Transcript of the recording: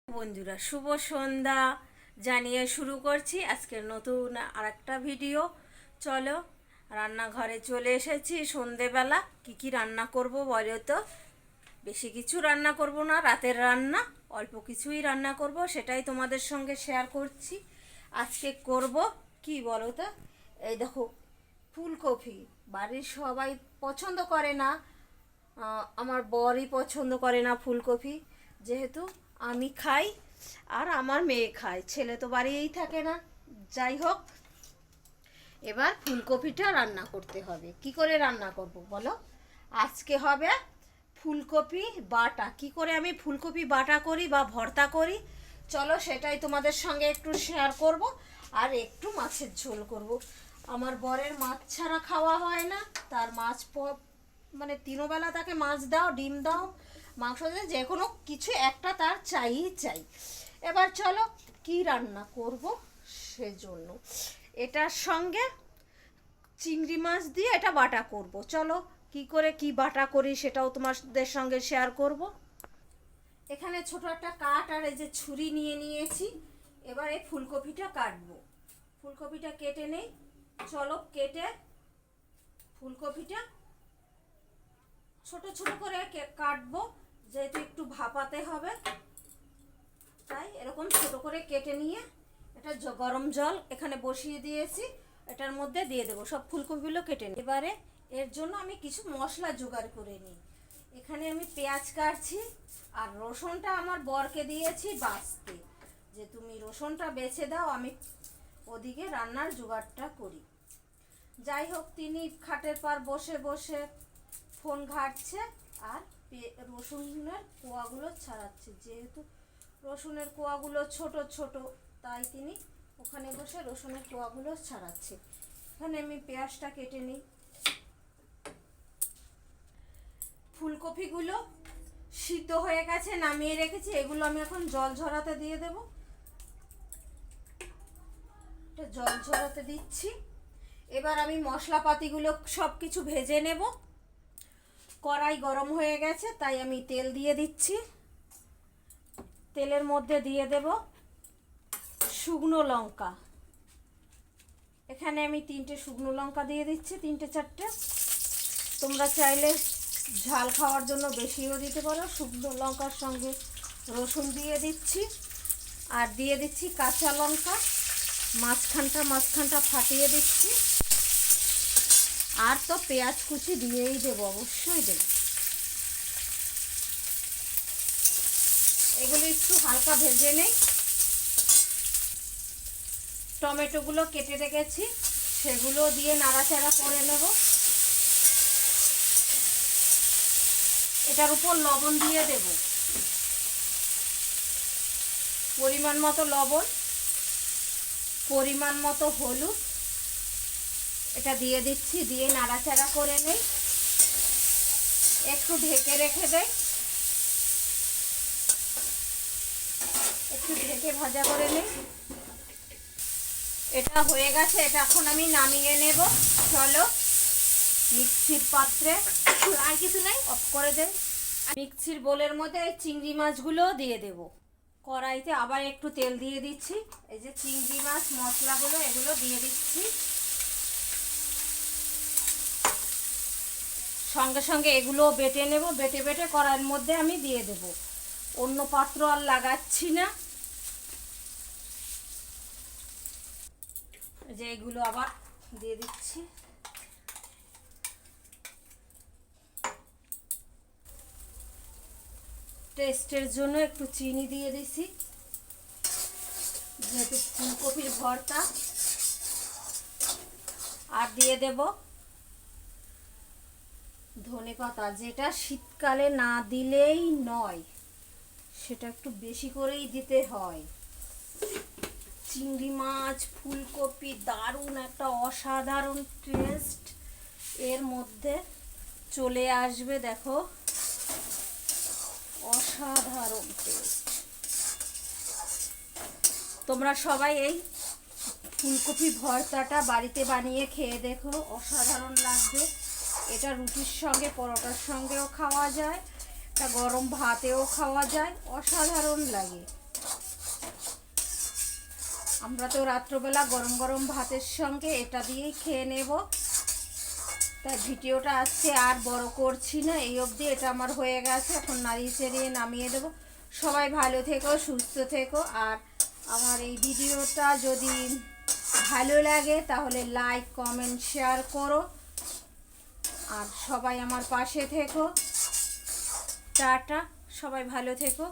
বন্ধুরা শুভ সন্ধ্যা জানিয়ে শুরু করছি আজকের নতুন আরেকটা ভিডিও। চলো রান্নাঘরে চলে এসেছি। সন্ধেবেলা কি রান্না করব বলো তো? বেশি কিছু রান্না করব না, রাতের রান্না অল্প কিছুই রান্না করব, সেটাই তোমাদের সঙ্গে শেয়ার করছি। আজকে করব কি বলো তো? এই দেখো, ফুলকপি। বাড়ির সবাই পছন্দ করে না, আমার বরই পছন্দ করে না ফুলকপি, যেহেতু আমি খাই আর আমার মেয়ে খায়, ছেলে তো বাড়িতেই থাকে না। যাই হোক, এবার ফুলকপিটা রান্না করতে হবে। কি করে রান্না করব বলো? আজকে হবে ফুলকপি বাটা। কি করে আমি ফুলকপি বাটা করি বা ভর্তা করি, চলো সেটাই তোমাদের সঙ্গে একটু শেয়ার করব। আর একটু মাছের ঝোল করব। আমার বরের মাছ ছাড়া খাওয়া হয় না, তার মাছ মানে তিনবেলা তাকে মাছ দাও, ডিম দাও, মাংস দাও, যে কোনো কিছু একটা তার চাই। এবার চলো কি রান্না করব, সেজন্য এটার সঙ্গে চিংড়ি মাছ দিয়ে এটা বাটা করব। চলো কি করে কি বাটা করি সেটাও তোমাদের সঙ্গে শেয়ার করব। এখানে ছোট একটা কাঠ আর এই যে ছুরি নিয়ে নিয়েছি। এবার এই ফুলকপিটা কাটবো। ফুলকপিটা কেটে নেই। চলো কেটে ফুলকপিটা ছোট ছোট করে কাটবো, যেহেতু একটু ভাপাতে হবে, তাই এরকম ছোট করে কেটে নিয়ে এটা গরম জল এখানে বসিয়ে দিয়েছি, এটার মধ্যে দিয়ে দেবো সব ফুলকপিগুলো কেটে নিই। এবারে এর জন্য আমি কিছু মশলা জোগাড় করে নিই। এখানে আমি পেঁয়াজ কাটছি আর রসুনটা আমার বরকে দিয়েছি বাছতে, যে তুমি রসুনটা বেছে দাও, আমি ওদিকে রান্নার জোগাড়টা করি। যাই হোক, তিনি খাটের পার বসে বসে ফোন ঘাঁটছে আর রসুনের কোয়াগুলো ছাড়াচ্ছে। যেহেতু রসুনের কোয়াগুলো ছোট ছোট, তাই তিনি ওখানে বসে রসুনের কোয়াগুলো ছাড়াচ্ছে। এখানে আমি পেঁয়াজটা কেটে নিই। ফুলকপিগুলো সিদ্ধ হয়ে গেছে, নামিয়ে রেখেছি। এগুলো আমি এখন জল ঝরাতে দিয়ে দেব। এটা জল ঝরাতে দিচ্ছি। এবার আমি মশলাপাতিগুলো সব কিছু ভেজে নেব। কড়াই গরম হয়ে গেছে, তাই আমি তেল দিয়ে দিচ্ছি। তেলের মধ্যে দিয়ে দেব শুকনো লঙ্কা। এখানে আমি 3টে শুকনো লঙ্কা দিয়ে দিচ্ছি, 3টে 4টে। তোমরা চাইলে ঝাল খাওয়ার জন্য বেশিও দিতে পারো। শুকনো লঙ্কার সঙ্গে রসুন দিয়ে দিচ্ছি আর দিয়ে দিচ্ছি কাঁচা লঙ্কা। মাঝখানটা ফাটিয়ে দিচ্ছি। আর তো পেঁয়াজ কুচি দিয়েই দেবো, অবশ্যই দেবো। এগুলো একটু হালকা ভেজে নেই। টমেটোগুলো কেটে রেখেছি, সেগুলো দিয়ে নাড়াচাড়া করে নেব। এটার উপর লবণ দিয়ে দেব, পরিমাণ মতো লবণ, পরিমাণ মতো হলুদ, এটা দিয়ে দিচ্ছি। দিয়ে নাড়াচাড়া করে নেই, একটু ঢেকে রেখে দেই, একটু ঢেকে ভাজা করে নেই। এটা হয়ে গেছে, এটা এখন আমি নামিয়ে নেব। চলো মিক্সির পাত্রে, আর কিছু নাই, অফ করে দেব। মিক্সির বোলের মধ্যে এই চিংড়ি মাছগুলো দিয়ে দেব। কড়াইতে আবার একটু তেল দিয়ে দিচ্ছি। এই যে চিংড়ি মাছ মশলাগুলো, এগুলো দিয়ে দিচ্ছি। সঙ্গে সঙ্গে এগুলো বেটে নেব। বেটে বেটে কড়াইয়ের মধ্যে আমি দিয়ে দেব। অন্য পাত্র আর লাগাচ্ছি না। যে এগুলো আবার দিয়ে দিচ্ছি। টেস্টের জন্য একটু চিনি দিয়ে দিছি, যেহেতু ফুলকপির ভর্তা। আর দিয়ে দেব ধনেপাতা, যেটা শীতকালে না দিলেই নয়, সেটা একটু বেশি করেই দিতে হয়। চিংড়ি মাছ ফুলকপি দারুণ একটা অসাধারণ টেস্ট এর মধ্যে চলে আসবে। দেখো, অসাধারণ টেস্ট। তোমরা সবাই এই ফুলকপি ভর্তাটা বাড়িতে বানিয়ে খেয়ে দেখো, অসাধারণ লাগবে। এটা রুটির সঙ্গে, পরোটার সঙ্গেও খাওয়া যায়, এটা গরম ভাতেও খাওয়া যায়, অসাধারণ লাগে। আমরা তো রাত্রবেলা গরম গরম ভাতের সঙ্গে এটা দিয়েই খেয়ে নেব। তাই ভিডিওটা আজকে আর বড় করছি না, এই অবধি এটা আমার হয়ে গেছে। এখন নাড়িয়ে চেড়িয়ে নামিয়ে দেবো। সবাই ভালো থেকো, সুস্থ থেকো। আর আমার এই ভিডিওটা যদি ভালো লাগে তাহলে লাইক কমেন্ট শেয়ার করো, আর সবাই আমার পাশে থেকো। টাটা, সবাই ভালো থেকো।